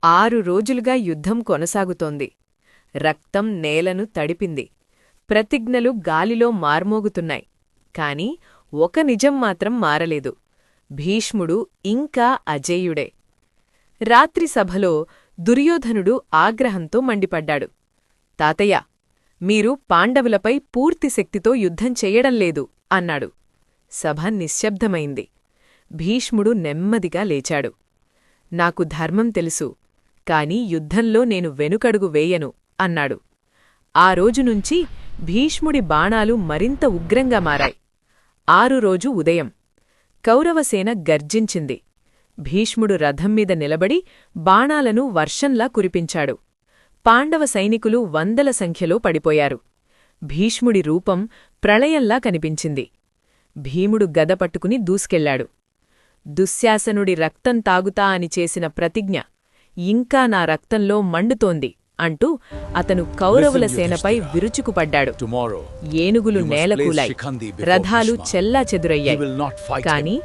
6 రోజులుగా యుద్ధం కొనసాగుతోంది. రక్తం నేలను తడిపింది. ప్రతిజ్ఞలు గాలిలో మార్మోగుతున్నాయి. కాని ఒక నిజం మాత్రం మారలేదు. భీష్ముడు ఇంకా అజేయుడే. రాత్రి సభలో దుర్యోధనుడు ఆగ్రహంతో మండిపడ్డాడు. తాతయ్య, మీరు పాండవులపై పూర్తి శక్తితో యుద్ధం చెయ్యడంలేదు అన్నాడు. సభ నిశ్శబ్దమైంది. భీష్ముడు నెమ్మదిగా లేచాడు. నాకు ధర్మం తెలుసు, కాని యుద్ధంలో నేను వెనుకడుగు వేయను అన్నాడు. ఆ రోజునుంచి భీష్ముడి బాణాలు మరింత ఉగ్రంగా మారాయి. 6 రోజు ఉదయం కౌరవసేన గర్జించింది. భీష్ముడు రథంమీద నిలబడి బాణాలను వర్షంలా కురిపించాడు. పాండవ సైనికులు వందల సంఖ్యలో పడిపోయారు. భీష్ముడి రూపం ప్రళయంలా కనిపించింది. భీముడు గద పట్టుకుని దూసుకెళ్లాడు. దుశ్శాసనుడి రక్తం తాగుతా అని చేసిన ప్రతిజ్ఞ ఇంకా నా రక్తంలో మండుతోంది అంటూ అతను కౌరవుల సేనపై విరుచుకుపడ్డాడు. ఏనుగులు నేలకూలాయి. రథాలు చెల్లాచెదురయ్యాయి. కాని